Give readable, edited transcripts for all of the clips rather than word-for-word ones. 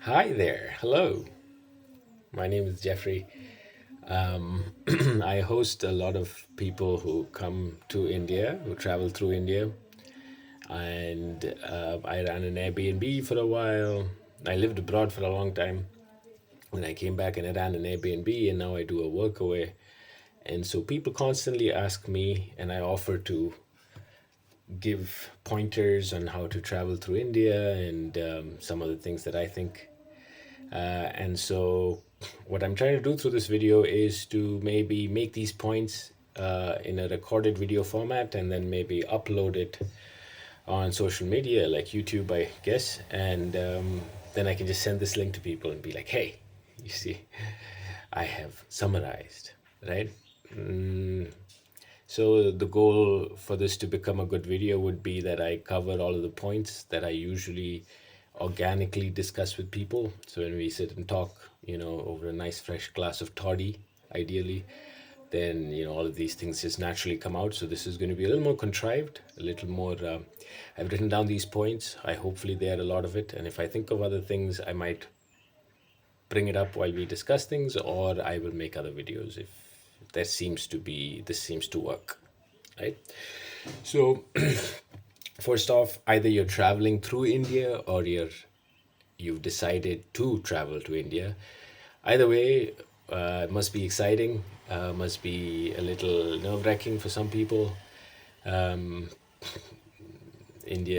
Hi there. Hello. My name is Jeffrey. Um, I host a lot of people who come to India, who travel through India. And I ran an Airbnb for a while. I lived abroad for a long time. Then I came back and I ran an Airbnb, and now I do a workaway. And so people constantly ask me, and I offer to give pointers on how to travel through India and some of the things that I think. And so, what I'm trying to do through this video is to maybe make these points in a recorded video format and then maybe upload it on social media like YouTube, I guess. And then I can just send this link to people and be like, hey, you see, I have summarized, right? So the goal for this to become a good video would be that I cover all of the points that I usually organically discuss with people. So when we sit and talk, over a nice fresh glass of toddy, ideally, then all of these things just naturally come out. So this is going to be a little more contrived, a little more. I've written down these points. I hopefully they are a lot of it, and if I think of other things, I might bring it up while we discuss things, or I will make other videos if this seems to work, right? So first off, either you're traveling through India or you've decided to travel to India. Either way, it must be exciting, must be a little nerve-wracking for some people. India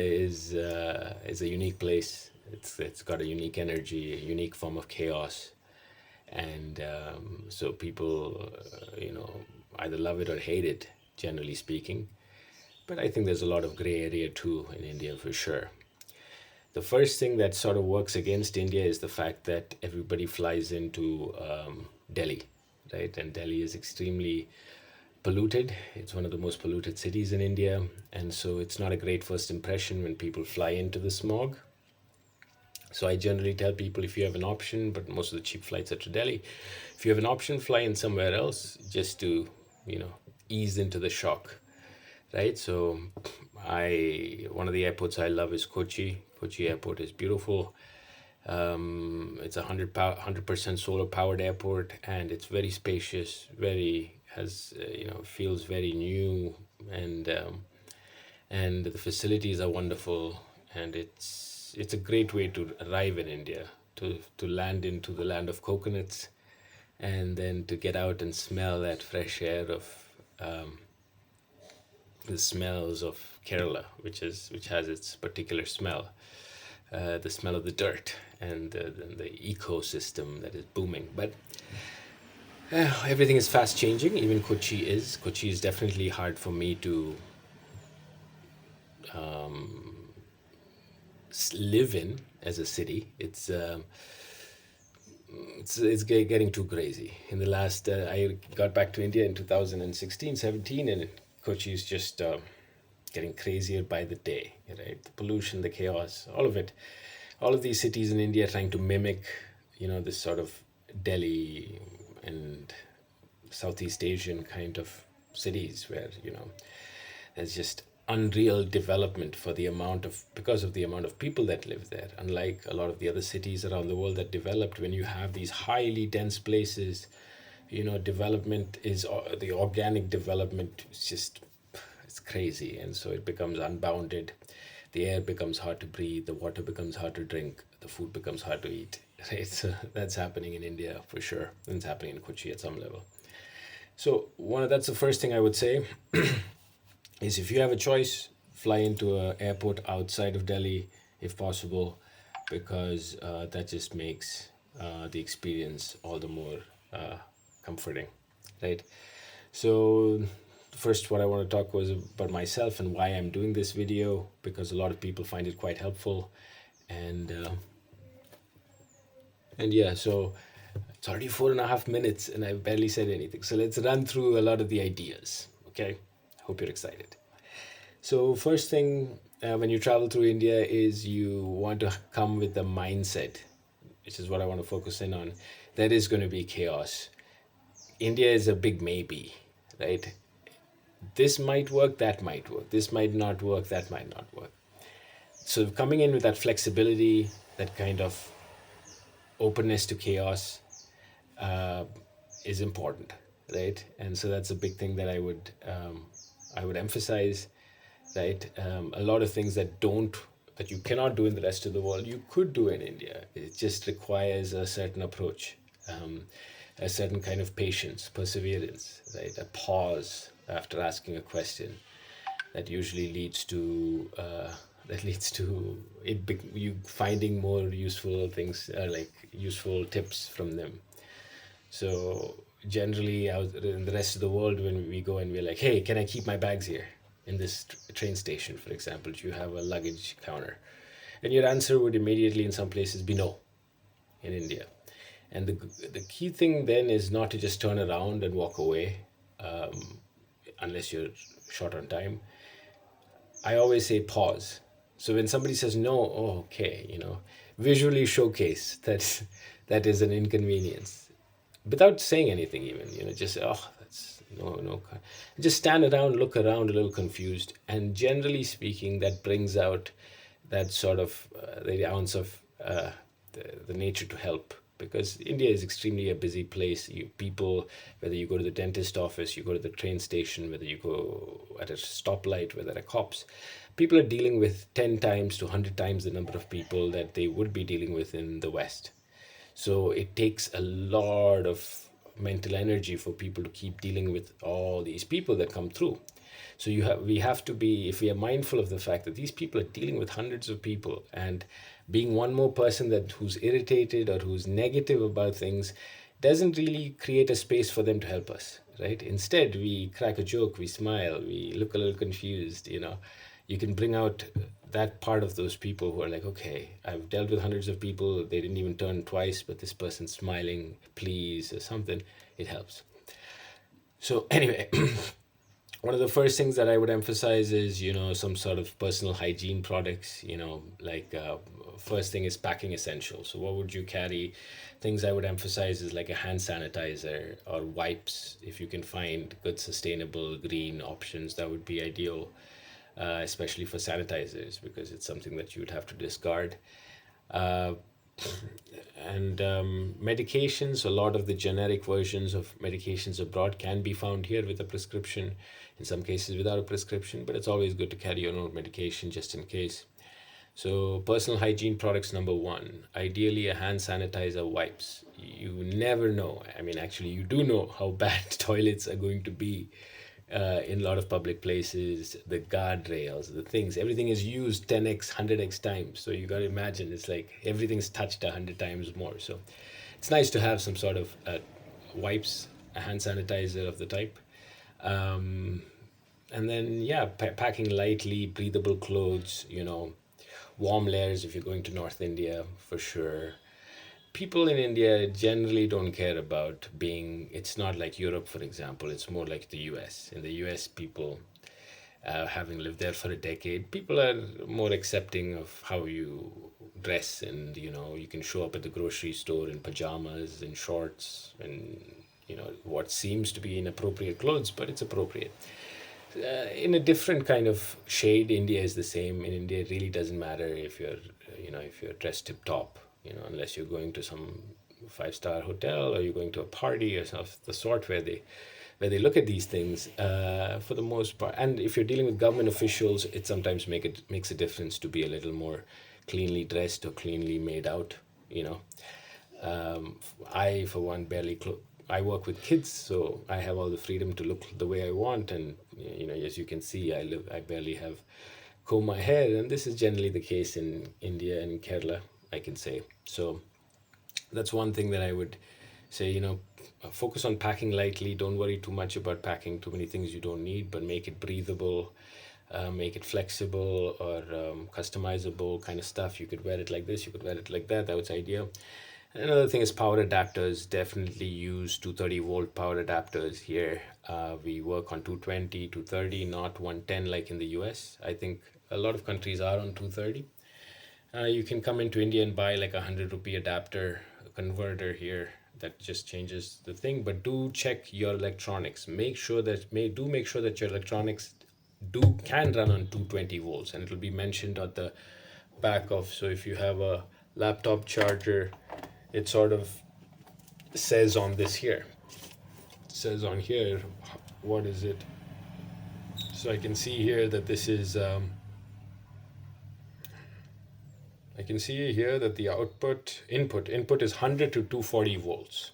is a unique place. It's got a unique energy, a unique form of chaos, and so people, either love it or hate it. Generally speaking, but I think there's a lot of gray area too in India for sure. The first thing that sort of works against India is the fact that everybody flies into Delhi, right? And Delhi is extremely polluted. It's one of the most polluted cities in India. And so it's not a great first impression when people fly into the smog. So I generally tell people, if you have an option, but most of the cheap flights are to Delhi, if you have an option, fly in somewhere else just to, ease into the shock, right? So one of the airports I love is Kochi. Kochi Airport is beautiful. It's 100% solar powered airport, and it's very spacious. Very has feels very new, and the facilities are wonderful, and it's a great way to arrive in India, to land into the land of coconuts, and then to get out and smell that fresh air of the smells of Kerala, which has its particular smell, the smell of the dirt and the ecosystem that is booming. But everything is fast changing. Even Kochi is. Kochi is definitely hard for me to live in as a city. It's getting too crazy. In the last, I got back to India in 2016, 17, and Kochi is just getting crazier by the day, right? The pollution, the chaos, all of it. All of these cities in India trying to mimic, this sort of Delhi and Southeast Asian kind of cities where, there's just unreal development for the amount of because of the amount of people that live there. Unlike a lot of the other cities around the world that developed, when you have these highly dense places, development is the organic development is just it's crazy, and so it becomes unbounded. The air becomes hard to breathe, the water becomes hard to drink, the food becomes hard to eat. Right, so that's happening in India for sure, and it's happening in Kochi at some level. So that's the first thing I would say is, if you have a choice, fly into an airport outside of Delhi if possible, because that just makes the experience all the more comforting, right? So first, what I want to talk was about myself and why I'm doing this video, because a lot of people find it quite helpful, and yeah, so it's already 4.5 minutes and I've barely said anything. So let's run through a lot of the ideas. Okay, hope you're excited. So first thing, when you travel through India, is you want to come with the mindset, which is what I want to focus in on. There is going to be chaos. India is a big maybe, right? This might work, that might work. This might not work, that might not work. So coming in with that flexibility, that kind of openness to chaos uh, is important, right? And so that's a big thing that I would emphasize, right? A lot of things that you cannot do in the rest of the world, you could do in India. It just requires a certain approach, um, a certain kind of patience, perseverance, right? A pause after asking a question that usually leads to you finding more useful things, like useful tips from them. So generally, out in the rest of the world, when we go and we're like, "Hey, can I keep my bags here in this train station, for example? Do you have a luggage counter?" And your answer would immediately, in some places, be no in India. And the key thing then is not to just turn around and walk away, unless you're short on time. I always say pause. So when somebody says no, oh, okay, visually showcase that that is an inconvenience without saying anything, even, just, oh, that's no, no. Just stand around, look around a little confused. And generally speaking, that brings out that sort of the ounce of the nature to help, because India is extremely a busy place. People, whether you go to the dentist office, you go to the train station, whether you go at a stoplight, whether there are cops, people are dealing with 10 times to 100 times the number of people that they would be dealing with in the West. So it takes a lot of mental energy for people to keep dealing with all these people that come through. So we have to be, if we are mindful of the fact that these people are dealing with hundreds of people, and being one more person that who's irritated or who's negative about things doesn't really create a space for them to help us, right? Instead, we crack a joke, we smile, we look a little confused. You can bring out that part of those people who are like, okay, I've dealt with hundreds of people, they didn't even turn twice, but this person's smiling, please, or something. It helps. So anyway, one of the first things that I would emphasize is, some sort of personal hygiene products, like, first thing is packing essentials. So what would you carry? Things I would emphasize is like a hand sanitizer or wipes. If you can find good, sustainable, green options, that would be ideal, especially for sanitizers, because it's something that you would have to discard. Uh, and medications, a lot of the generic versions of medications abroad can be found here with a prescription, in some cases without a prescription, but it's always good to carry your own medication just in case. So, personal hygiene products number one, ideally a hand sanitizer, wipes. You never know. I mean, actually, you do know how bad toilets are going to be in a lot of public places, the guardrails, the things, everything is used 10x, 100x times. So you got to imagine it's like everything's touched 100 times more. So it's nice to have some sort of wipes, a hand sanitizer of the type. Um, and then, yeah, packing lightly, breathable clothes, warm layers if you're going to North India for sure. People in India generally don't care about being, it's not like Europe, for example, it's more like the US. In the US, people, having lived there for a decade, people are more accepting of how you dress, and you can show up at the grocery store in pajamas and shorts and what seems to be inappropriate clothes, but it's appropriate. In a different kind of shade, India is the same. In India, it really doesn't matter if you're dressed tip top, unless you're going to some five-star hotel or you're going to a party or of the sort where they look at these things, for the most part. And if you're dealing with government officials, it sometimes makes a difference to be a little more cleanly dressed or cleanly made out. You know, um, I, for one, I work with kids, so I have all the freedom to look the way I want. And as you can see, I barely have comb my hair, and this is generally the case in India and Kerala, I can say. So that's one thing that I would say, focus on packing lightly. Don't worry too much about packing too many things you don't need, but make it breathable, make it flexible or customizable kind of stuff. You could wear it like this, you could wear it like that. That was ideal. Another thing is power adapters. Definitely use 230-volt power adapters here. We work on 220, 230, not 110 like in the US. I think a lot of countries are on 230. You can come into India and buy like a 100 rupee adapter converter here that just changes the thing. But do check your electronics. Make sure that your electronics do can run on 220 volts, and it'll be mentioned at the back of. So if you have a laptop charger it sort of says on this here. It says on here, what is it? So I can see here that this is, I can see here that the input is 100 to 240 volts.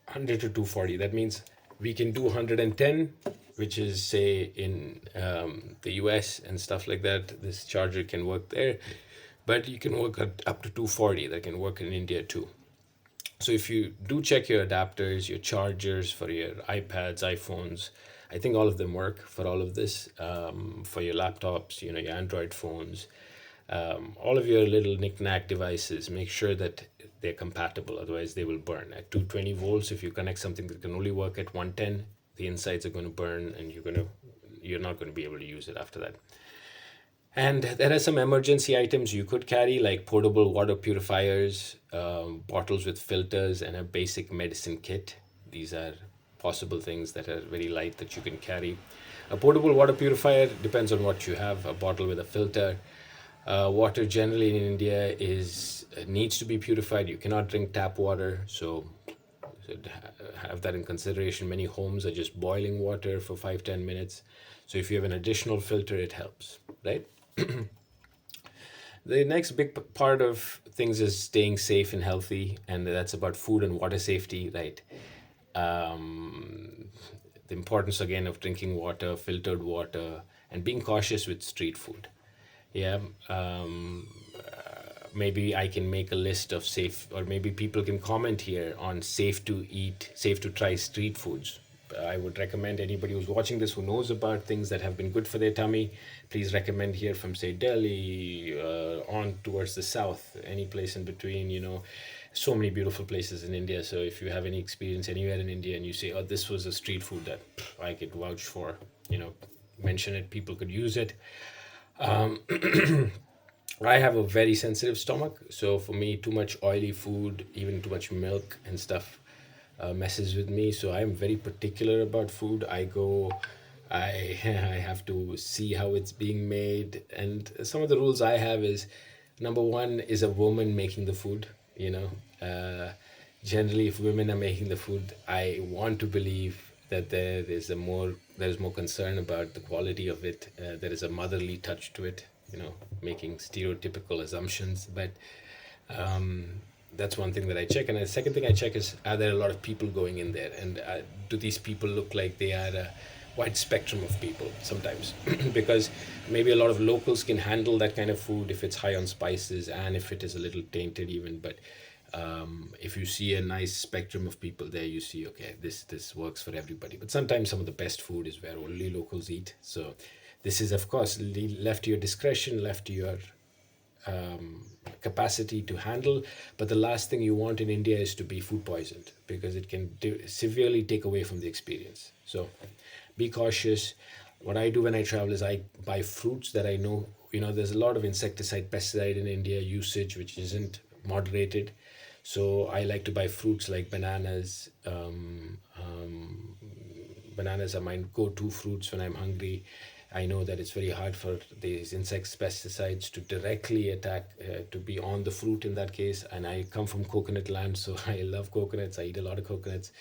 100 to 240. That means we can do 110, which is, say, in the US and stuff like that. This charger can work there, but you can work at up to 240. That can work in India too. So if you do check your adapters, your chargers for your iPads, iPhones, I think all of them work for all of this. For your laptops, your Android phones, all of your little knick-knack devices, make sure that they're compatible. Otherwise, they will burn at 220 volts. If you connect something that can only work at 110, the insides are going to burn, and you're not going to be able to use it after that. And there are some emergency items you could carry, like portable water purifiers, bottles with filters, and a basic medicine kit. These are possible things that are very light that you can carry. A portable water purifier depends on what you have. A bottle with a filter. Water generally in India is needs to be purified. You cannot drink tap water, so have that in consideration. Many homes are just boiling water for 5-10 minutes. So if you have an additional filter, it helps, right? The next big part of things is staying safe and healthy, and that's about food and water safety, right? The importance again of drinking water, filtered water, and being cautious with street food. Yeah, maybe I can make a list of safe, or maybe people can comment here on safe to eat, safe to try street foods. I would recommend anybody who's watching this who knows about things that have been good for their tummy, please recommend here from, say, Delhi on towards the south, any place in between, so many beautiful places in India. So if you have any experience anywhere in India and you say, oh, this was a street food that I could vouch for, mention it, people could use it. I have a very sensitive stomach, so for me, too much oily food, even too much milk and stuff, messes with me. So I'm very particular about food. I I have to see how it's being made, and some of the rules I have is, number one is a woman making the food. Generally, if women are making the food, I want to believe that there's more concern about the quality of it. There is a motherly touch to it, making stereotypical assumptions. But that's one thing that I check. And the second thing I check is, are there a lot of people going in there? And do these people look like they are a wide spectrum of people sometimes? Because maybe a lot of locals can handle that kind of food if it's high on spices and if it is a little tainted even. But if you see a nice spectrum of people there, you see, okay, this works for everybody. But sometimes some of the best food is where only locals eat. So this is, of course, left to your discretion, left to your capacity to handle. But the last thing you want in India is to be food poisoned, because it can severely take away from the experience. So be cautious. What I do when I travel is I buy fruits that I know, there's a lot of insecticide, pesticide in India usage, which isn't moderated. So I like to buy fruits like bananas. Bananas are my go-to fruits when I'm hungry. I know that it's very hard for these insects, pesticides to directly attack, to be on the fruit in that case. And I come from coconut land, so I love coconuts. I eat a lot of coconuts.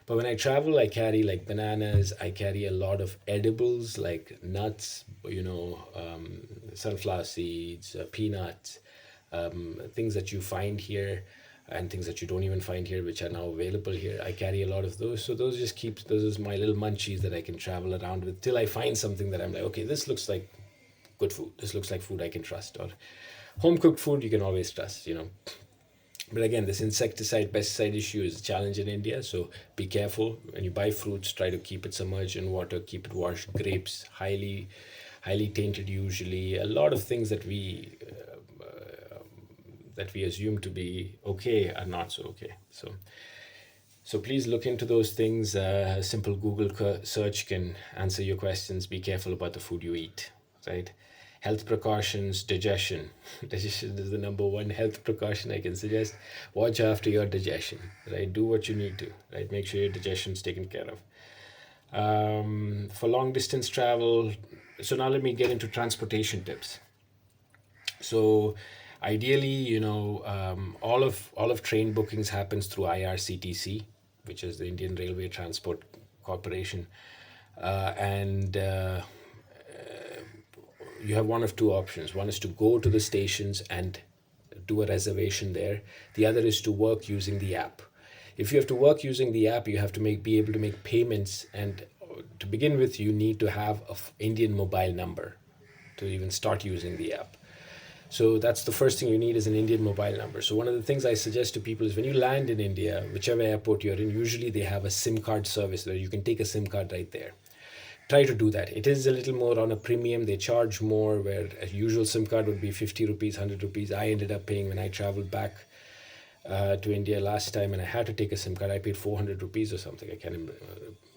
But when I travel, I carry like bananas. I carry a lot of edibles like nuts, sunflower seeds, peanuts, things that you find here, and things that you don't even find here, which are now available here. I carry a lot of those. So those is my little munchies that I can travel around with till I find something that I'm like, okay, this looks like good food. This looks like food I can trust. Or home cooked food you can always trust. But again, this insecticide, pesticide issue is a challenge in India. So be careful when you buy fruits. Try to keep it submerged in water. Keep it washed. Grapes, highly, highly tainted. Usually, a lot of things that we assume to be okay are not so okay. So please look into those things. A simple Google search can answer your questions. Be careful about the food you eat, right? Health precautions, digestion. Digestion is the number one health precaution I can suggest. Watch after your digestion, right? Do what you need to, right? Make sure your digestion is taken care of. For long distance travel, so now let me get into transportation tips. So Ideally, all of train bookings happens through IRCTC, which is the Indian Railway Transport Corporation, and you have one of two options. One is to go to the stations and do a reservation there. The other is to work using the app. If you have to work using the app, you have to be able to make payments, and to begin with, you need to have an Indian mobile number to even start using the app. So that's the first thing you need is an Indian mobile number. So one of the things I suggest to people is when you land in India, whichever airport you're in, usually they have a SIM card service where you can take a SIM card right there. Try to do that. It is a little more on a premium. They charge more, where a usual SIM card would be 50 rupees, 100 rupees. I ended up paying when I traveled back to India last time and I had to take a SIM card. I paid 400 rupees or something. I can't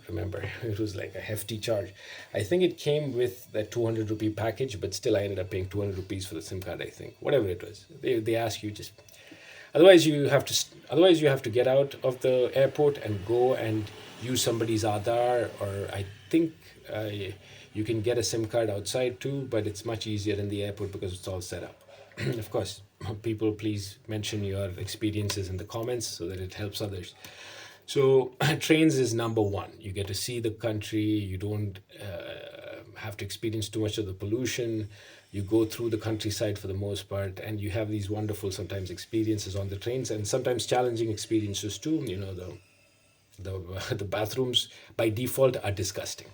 remember. It was like a hefty charge. I think it came with that 200 rupee package, but still I ended up paying 200 rupees for the SIM card, I think. Whatever it was. They ask you just. Otherwise you have to get out of the airport and go and use somebody's Aadhaar, or I think uh, you can get a SIM card outside too, but it's much easier in the airport because it's all set up. Of course, people, please mention your experiences in the comments so that it helps others. So, trains is number one. You get to see the country. You don't have to experience too much of the pollution. You go through the countryside for the most part, and you have these wonderful sometimes experiences on the trains, and sometimes challenging experiences too. The bathrooms by default are disgusting.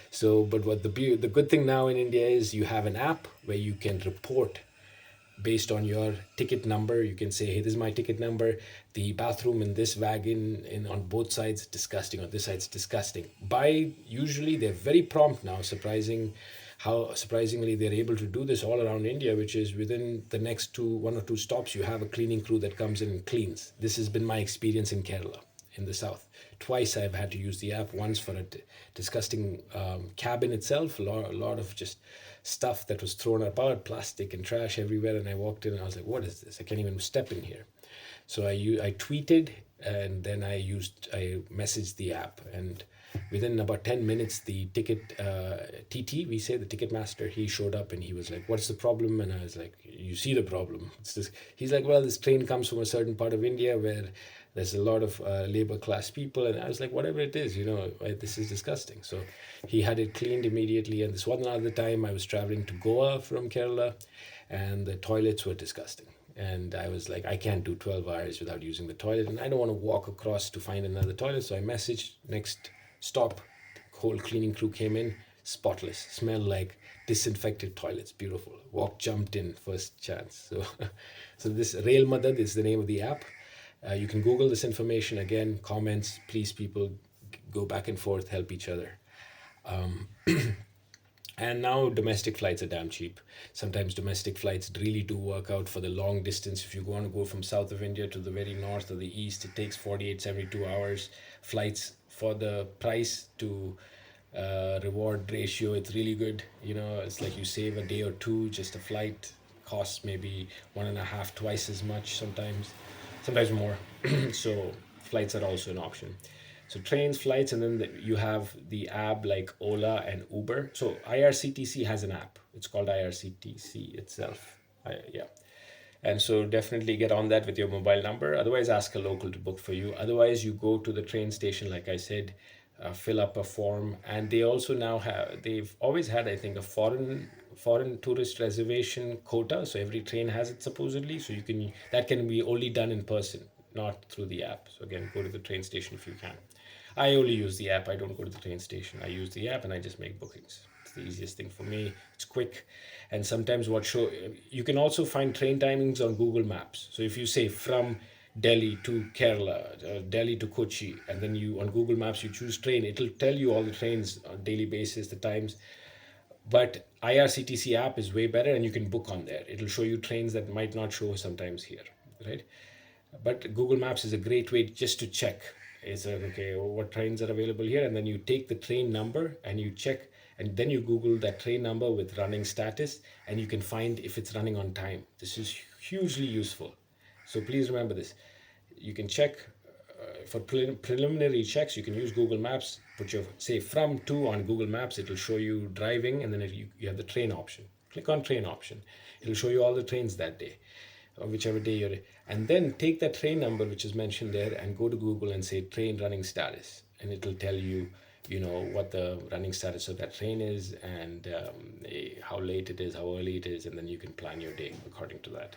So, but the good thing now in India is you have an app where you can report based on your ticket number. You can say, hey, this is my ticket number. The bathroom in this wagon in on both sides disgusting, on this side's disgusting. By usually they're very prompt now, surprisingly they're able to do this all around India, which is within the next one or two stops, you have a cleaning crew that comes in and cleans. This has been my experience in Kerala, in the south. Twice I've had to use the app. Once for a disgusting cabin itself, a lot of just stuff that was thrown about, plastic and trash everywhere. And I walked in and I was like, what is this? I can't even step in here. So I tweeted, and then I messaged the app, and within about 10 minutes, the ticket TT, we say the ticket master, he showed up and he was like, what's the problem? And I was like, you see the problem. It's this. He's like, well, this train comes from a certain part of India where there's a lot of labor class people. And I was like, whatever it is, this is disgusting. So he had it cleaned immediately. And this one other time I was traveling to Goa from Kerala, and the toilets were disgusting. And I was like, I can't do 12 hours without using the toilet, and I don't want to walk across to find another toilet. So I messaged, next stop, whole cleaning crew came in, spotless, smelled like disinfected toilets, beautiful. Jumped in first chance. So, so this Rail Madad is the name of the app. You can Google this information. Again, comments, please, people, go back and forth, help each other. And now domestic flights are damn cheap. Sometimes domestic flights really do work out for the long distance. If you want to go from south of India to the very north or the east, it takes 48, 72 hours. Flights for the price to reward ratio, it's really good. It's like you save a day or two. Just a flight costs maybe one and a half, twice as much sometimes more. So flights are also an option. So trains, flights, and then you have the app like Ola and Uber. So IRCTC has an app. It's called IRCTC itself. Yeah. And so definitely get on that with your mobile number. Otherwise, ask a local to book for you. Otherwise, you go to the train station, like I said, fill up a form. And they also now they've always had, I think, a foreign tourist reservation quota. So every train has it supposedly. So that can be only done in person, not through the app. So again, go to the train station if you can. I only use the app. I don't go to the train station. I use the app and I just make bookings. It's the easiest thing for me. It's quick. And sometimes you can also find train timings on Google Maps. So if you say from Delhi to Kerala, Delhi to Kochi, and then you on Google Maps you choose train, it'll tell you all the trains on a daily basis, the times. But IRCTC app is way better, and you can book on there. It'll show you trains that might not show sometimes here, right? But Google Maps is a great way just to check. It's like, okay, what trains are available here? And then you take the train number and you check, and then you Google that train number with running status, and you can find if it's running on time. This is hugely useful. So please remember this. You can check for preliminary checks. You can use Google Maps. Put your say from to on Google Maps. It'll show you driving, and then you have the train option. Click on train option. It'll show you all the trains that day. whichever day you're, and then take that train number which is mentioned there and go to Google and say train running status, and it'll tell you, what the running status of that train is, and how late it is, how early it is, and then you can plan your day according to that.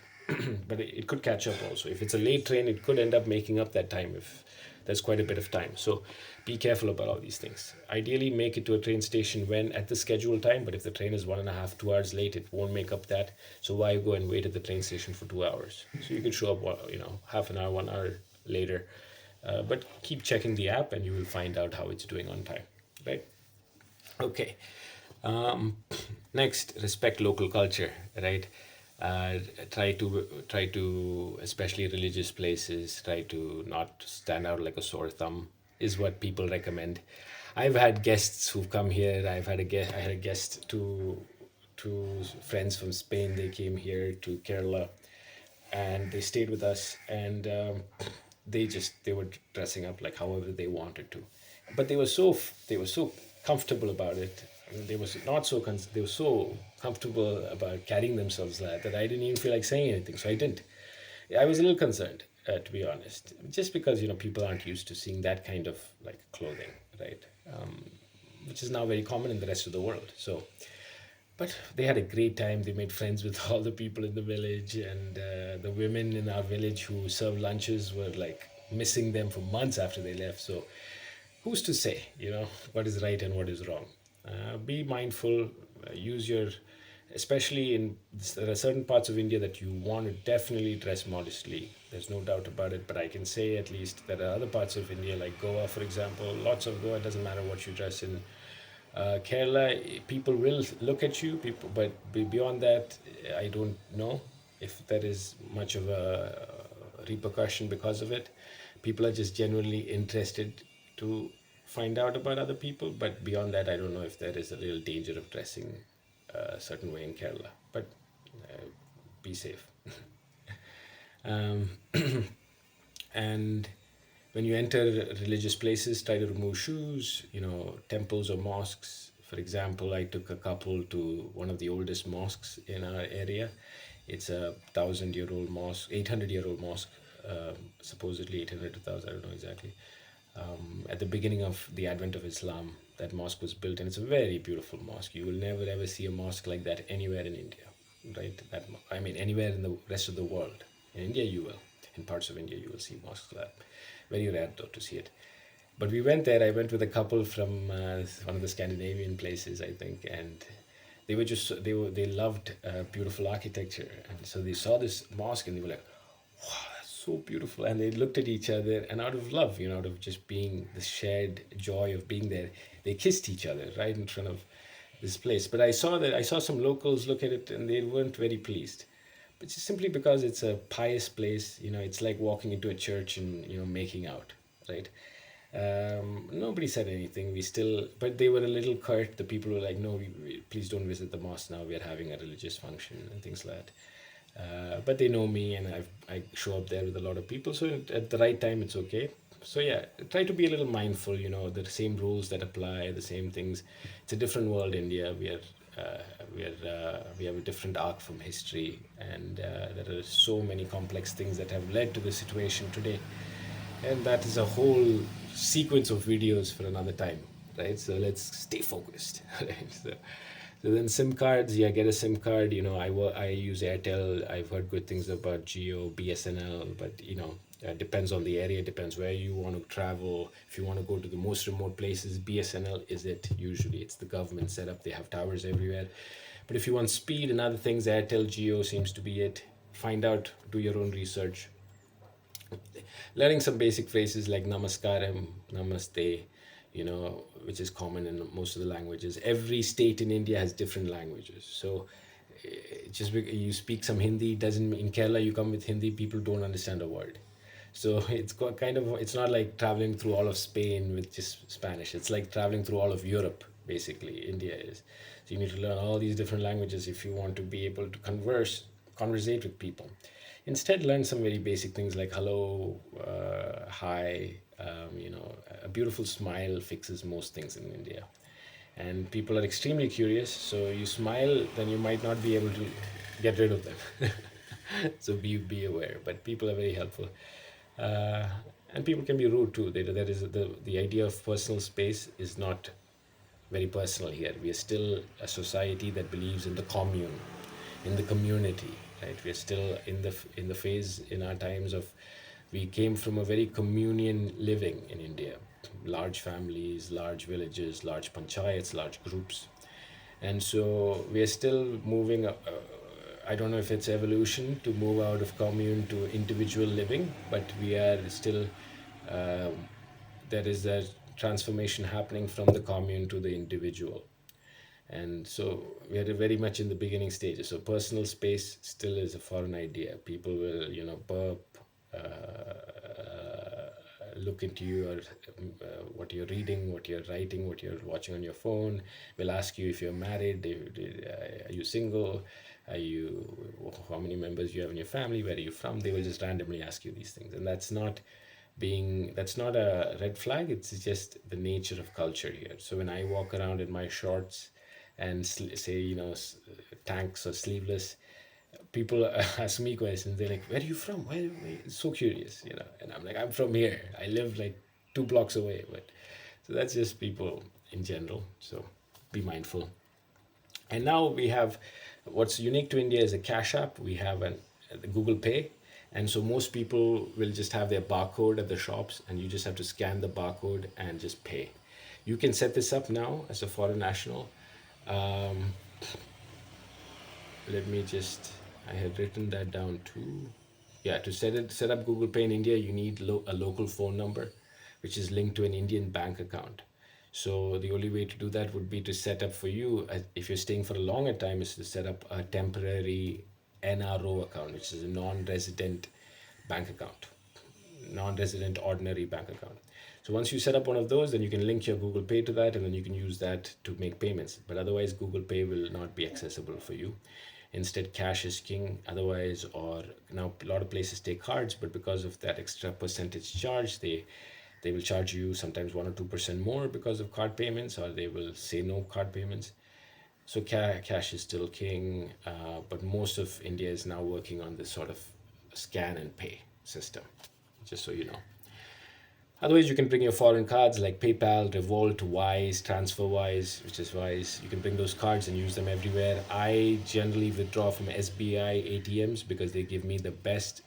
But it could catch up also. If it's a late train, it could end up making up that time if there's quite a bit of time. So be careful about all these things. Ideally, make it to a train station when at the scheduled time, but if the train is 1.5, 2 hours late, it won't make up that. So why go and wait at the train station for 2 hours? So you can show up, half an hour, 1 hour later. But keep checking the app and you will find out how it's doing on time, right? Okay. Um, Next, respect local culture, right? Uh, try to, especially religious places, try to not stand out like a sore thumb, is what people recommend. I've had guests who've come here. I had a guest, two friends from Spain. They came here to Kerala, and they stayed with us, and they were dressing up like however they wanted to, but they were so comfortable about it. I mean, they were so comfortable about carrying themselves that I didn't even feel like saying anything, so I didn't. I was a little concerned, to be honest, just because people aren't used to seeing that kind of like clothing, right? Which is now very common in the rest of the world. So, but they had a great time. They made friends with all the people in the village, and the women in our village who served lunches were like missing them for months after they left. So, who's to say, what is right and what is wrong? Be mindful, use your, especially in, there are certain parts of India that you want to definitely dress modestly. There's no doubt about it, but I can say at least there are other parts of India, like Goa, for example, lots of Goa, doesn't matter what you dress in. Kerala, people will look at you, people, but beyond that, I don't know if there is much of a repercussion because of it. People are just genuinely interested to find out about other people, but beyond that, I don't know if there is a real danger of dressing a certain way in Kerala. But uh, be safe. Um, and when you enter religious places, try to remove shoes, temples or mosques. For example, I took a couple to one of the oldest mosques in our area. It's a 1,000-year-old mosque, 800-year-old mosque, supposedly 800 to 1,000, I don't know exactly. At the beginning of the advent of Islam, that mosque was built, and it's a very beautiful mosque. You will never ever see a mosque like that anywhere in India, right? I mean, anywhere in the rest of the world. In India, you will. In parts of India, you will see mosques like that. Very rare though to see it. But we went there. I went with a couple from one of the Scandinavian places, I think, and they loved beautiful architecture, and so they saw this mosque and they were like, "Wow, that's so beautiful!" And they looked at each other, and out of love, out of just being the shared joy of being there, they kissed each other right in front of this place. But I saw some locals look at it, and they weren't very pleased. But just simply because it's a pious place, it's like walking into a church and making out, right? Nobody said anything. But they were a little curt. The people were like, "No, please don't visit the mosque now. We are having a religious function and things like that." But they know me, and I show up there with a lot of people. So at the right time, it's okay. So yeah, try to be a little mindful. The same rules that apply, the same things. It's a different world, India. We have a different arc from history, and there are so many complex things that have led to the situation today, and that is a whole sequence of videos for another time, right? So let's stay focused. Right? So then SIM cards, yeah, get a SIM card. I use Airtel. I've heard good things about Geo, BSNL, but depends on the area, depends where you want to travel. If you want to go to the most remote places, BSNL is it. Usually, it's the government setup. They have towers everywhere. But if you want speed and other things, Airtel, Geo seems to be it. Find out, do your own research. Learning some basic phrases like namaskaram, namaste, which is common in most of the languages. Every state in India has different languages. So just because you speak some Hindi doesn't mean in Kerala you come with Hindi, people don't understand a word. So it's not like traveling through all of Spain with just Spanish. It's like traveling through all of Europe, basically, India is. So you need to learn all these different languages if you want to be able to conversate with people. Instead, learn some very basic things like hello, hi. A beautiful smile fixes most things in India. And people are extremely curious. So you smile, then you might not be able to get rid of them. So be aware. But people are very helpful, uh, and people can be rude too. There is the idea of personal space is not very personal here. We are still a society that believes in the commune, in the community, right? We are still in the phase in our times of we came from a very communion living in India, large families, large villages, large panchayats, large groups, and so we are still moving. I don't know if it's evolution to move out of commune to individual living, but we are still um there is a transformation happening from the commune to the individual, and so we are very much in the beginning stages. So personal space still is a foreign idea. People will, burp, look into you, or what you're reading, what you're writing, what you're watching on your phone. Will ask you if you're married, are you single, are you, how many members you have in your family, where are you from. They will just randomly ask you these things, and that's not a red flag. It's just the nature of culture here. So when I walk around in my shorts and say, tanks or sleeveless, people ask me questions. They're like, "Where are you from? Where?" So curious, And I'm like, "I'm from here. I live like 2 blocks away." But so that's just people in general. So be mindful. And now we have what's unique to India is a cash app. We have the Google Pay. And so most people will just have their barcode at the shops, and you just have to scan the barcode and just pay. You can set this up now as a foreign national. Um, Let me just, I had written that down too. Yeah, to set up Google Pay in India, you need a local phone number, which is linked to an Indian bank account. So the only way to do that would be to set up for you, if you're staying for a longer time, is to set up a temporary NRO account, which is a non-resident bank account, non-resident ordinary bank account. So once you set up one of those, then you can link your Google Pay to that, and then you can use that to make payments. But otherwise, Google Pay will not be accessible for you. Instead, cash is king. Otherwise, or now a lot of places take cards, but because of that extra percentage charge, they will charge you sometimes 1 or 2% more because of card payments, or they will say no card payments. So cash is still king, but most of India is now working on this sort of scan and pay system, just so you know. Otherwise, you can bring your foreign cards like PayPal, Revolt, Wise, TransferWise, which is Wise. You can bring those cards and use them everywhere. I generally withdraw from SBI ATMs because they give me the best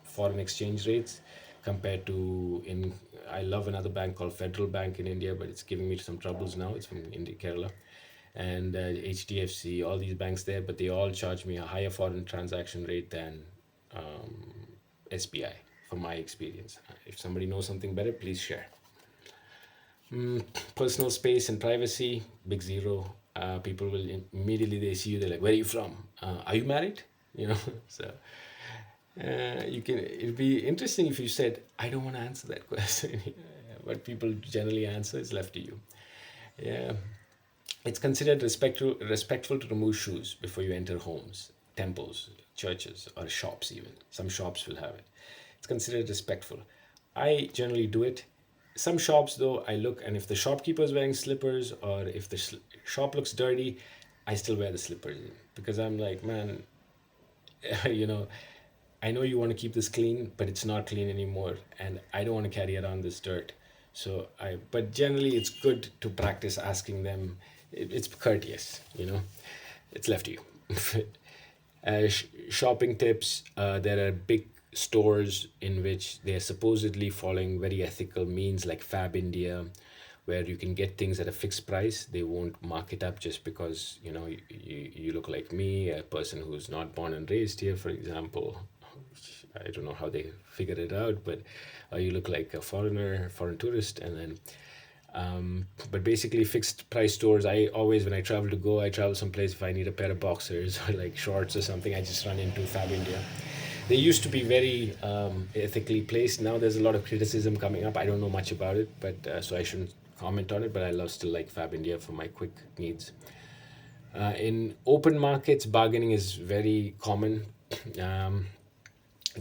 foreign exchange rates compared to in. I love another bank called Federal Bank in India, but it's giving me some troubles now. It's from India, Kerala, and HDFC, all these banks there, but they all charge me a higher foreign transaction rate than SBI, from my experience. If somebody knows something better, please share. Personal space and privacy, big zero. People will immediately they see you, they're like, "Where are you from? Are you married?" You know, so you can. It'd be interesting if you said, "I don't want to answer that question," but people generally answer. It's left to you. Yeah, it's considered respectful to remove shoes before you enter homes, temples, churches, or shops, even. Some shops will have it. It's considered respectful. I generally do it. Some shops, though, I look, and if the shopkeeper is wearing slippers or if the shop looks dirty, I still wear the slippers because I'm like, man, you know, I know you want to keep this clean, but it's not clean anymore, and I don't want to carry around this dirt. But generally, it's good to practice asking them. It's courteous, It's left to you. Shopping tips. There are big stores in which they are supposedly following very ethical means like Fab India, where you can get things at a fixed price. They won't mark it up just because you look like me, a person who's not born and raised here, for example. I don't know how they figure it out, but you look like a foreign tourist, and then but basically fixed price stores. I always, when I travel to Goa, I travel someplace, if I need a pair of boxers or like shorts or something, I just run into Fab India. They used to be very ethically placed. Now there's a lot of criticism coming up. I don't know much about it, but so I shouldn't comment on it, but I love still like Fab India for my quick needs. In open markets, bargaining is very common. um,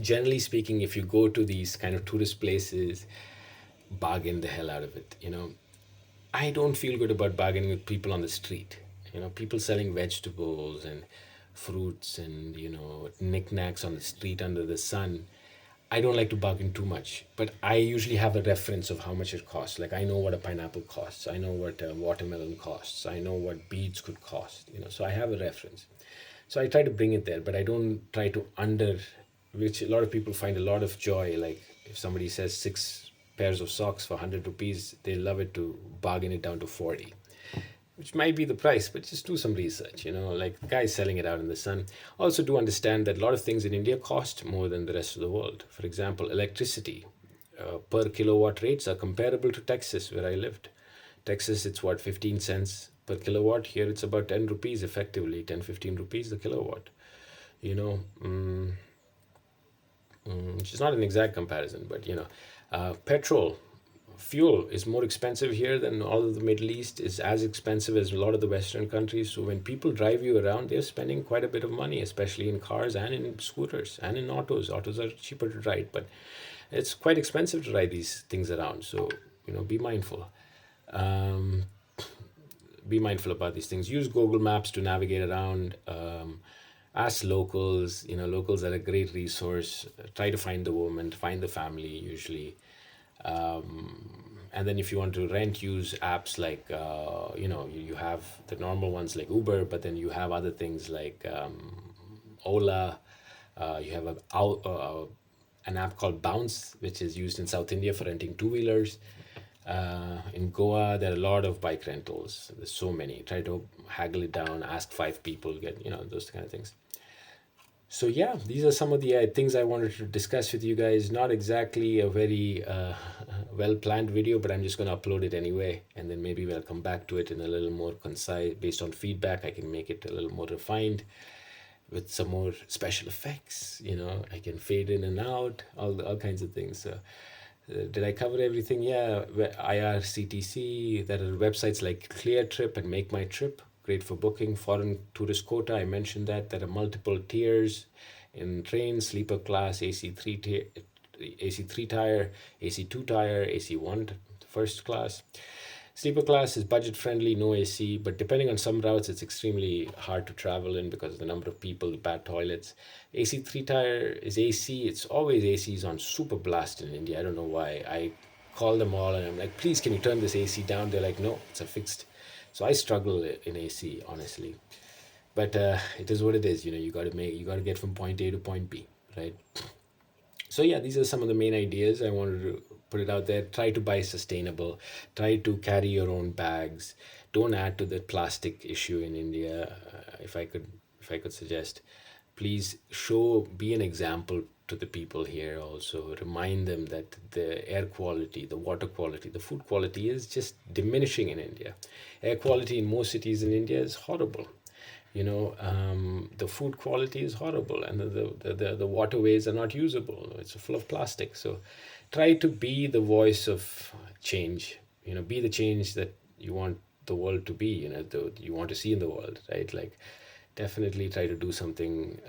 Generally speaking, if you go to these kind of tourist places, bargain the hell out of it. I don't feel good about bargaining with people on the street. People selling vegetables and fruits and knickknacks on the street under the sun, I don't like to bargain too much, but I usually have a reference of how much it costs. Like I know what a pineapple costs, I know what a watermelon costs, I know what beets could cost. So I have a reference. So I try to bring it there, but I don't try to under, which a lot of people find a lot of joy. Like if somebody says six pairs of socks for 100 rupees, they love it to bargain it down to 40, which might be the price, but just do some research. Like the guys selling it out in the sun. Also, do understand that a lot of things in India cost more than the rest of the world. For example, electricity per kilowatt rates are comparable to Texas, where I lived. Texas, it's what, 15 cents per kilowatt. Here, it's about 10 rupees effectively, 10, 15 rupees a kilowatt. You know, mm, which is not an exact comparison, but petrol fuel is more expensive here than all of the Middle East, is as expensive as a lot of the Western countries. So when people drive you around, they're spending quite a bit of money, especially in cars and in scooters and in autos. Autos are cheaper to ride, but it's quite expensive to ride these things around. So be mindful. Um, be mindful about these things. Use Google Maps to navigate around. Ask locals. Locals are a great resource. Try to find the woman, find the family usually. And then if you want to rent, use apps like you have the normal ones like Uber, but then you have other things like Ola. You have an app called Bounce, which is used in South India for renting two-wheelers. In Goa, there are a lot of bike rentals. There's so many. Try to haggle it down, ask five people, get those kind of things. So yeah, these are some of the things I wanted to discuss with you guys. Not exactly a very well planned video, but I'm just going to upload it anyway, and then maybe we'll come back to it in a little more concise. Based on feedback, I can make it a little more refined with some more special effects. I can fade in and out, all kinds of things. So, did I cover everything? Yeah, IRCTC. There are websites like ClearTrip and Make My Trip, great for booking. Foreign tourist quota, I mentioned that. There are multiple tiers in trains: sleeper class, AC 3 tire, AC 2 tire, AC 1 first class. Sleeper class is budget friendly, no AC, but depending on some routes, it's extremely hard to travel in because of the number of people, the bad toilets. AC 3 tire is AC, it's always ACs on super blast in India. I don't know why. I call them all and I'm like, please, can you turn this AC down? They're like, no, it's a fixed. So I struggle in AC, honestly. But it is what it is. You got to get from point A to point B, right? So yeah, these are some of the main ideas I wanted to put it out there. Try to buy sustainable. Try to carry your own bags. Don't add to the plastic issue in India. If I could suggest, please be an example to the people here. Also, remind them that the air quality, the water quality, the food quality is just diminishing in India. Air quality in most cities in India is horrible. The food quality is horrible, and the waterways are not usable. It's full of plastic. So try to be the voice of change. Be the change that you want the world to be. You want to see in the world, right? Like, definitely try to do something,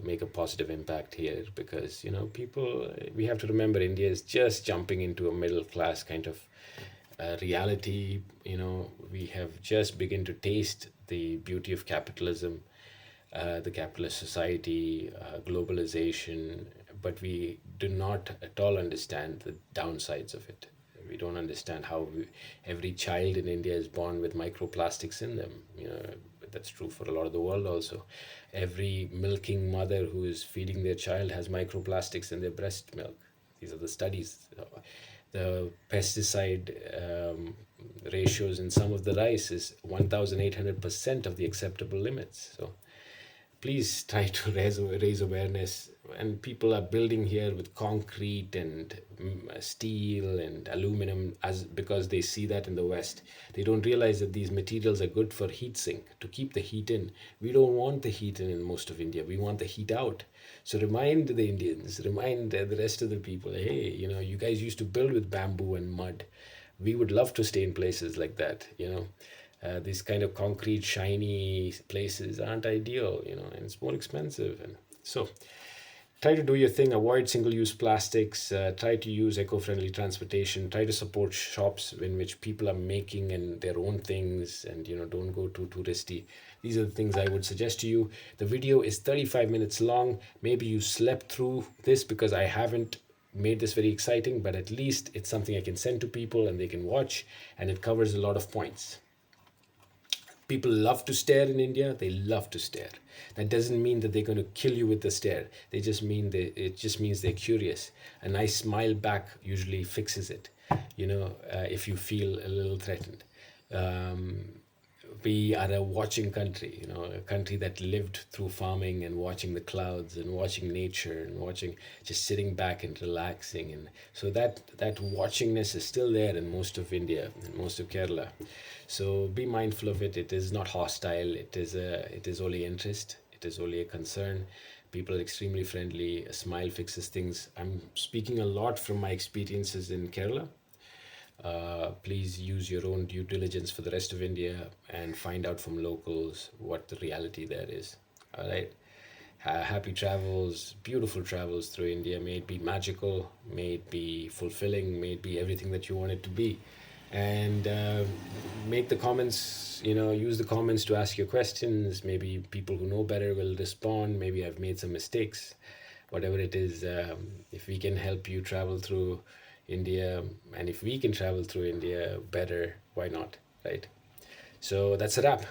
make a positive impact here, because people. We have to remember, India is just jumping into a middle class kind of reality. We have just begun to taste the beauty of capitalism, the capitalist society, globalization, but we do not at all understand the downsides of it. We don't understand how every child in India is born with microplastics in them. That's true for a lot of the world also. Every milking mother who is feeding their child has microplastics in their breast milk. These are the studies. The pesticide ratios in some of the rice is 1,800% of the acceptable limits. So please try to raise awareness. And people are building here with concrete and steel and aluminum because they see that in the West. They don't realize that these materials are good for heat sink, to keep the heat in. We don't want the heat in most of India. We want the heat out. So remind the Indians, remind the rest of the people, hey, you guys used to build with bamboo and mud. We would love to stay in places like that. These kind of concrete, shiny places aren't ideal, and it's more expensive. And so try to do your thing, avoid single-use plastics, try to use eco-friendly transportation, try to support shops in which people are making and their own things, and don't go too touristy. These are the things I would suggest to you. The video is 35 minutes long. Maybe you slept through this because I haven't made this very exciting, but at least it's something I can send to people and they can watch, and it covers a lot of points. People love to stare in India. They love to stare. That doesn't mean that they're going to kill you with the stare. It just means they're curious. A nice smile back usually fixes it. If you feel a little threatened. Um, we are a watching country, a country that lived through farming and watching the clouds and watching nature and watching, just sitting back and relaxing. And so that watchingness is still there in most of India and most of Kerala. So be mindful of it. It is not hostile. It is only interest. It is only a concern. People are extremely friendly. A smile fixes things. I'm speaking a lot from my experiences in Kerala. Please use your own due diligence for the rest of India and find out from locals what the reality there is. All right. Happy travels, beautiful travels through India. May it be magical, may it be fulfilling, may it be everything that you want it to be. And make the comments, use the comments to ask your questions. Maybe people who know better will respond. Maybe I've made some mistakes. Whatever it is, if we can help you travel through India, and if we can travel through India better, why not, right? So that's a wrap.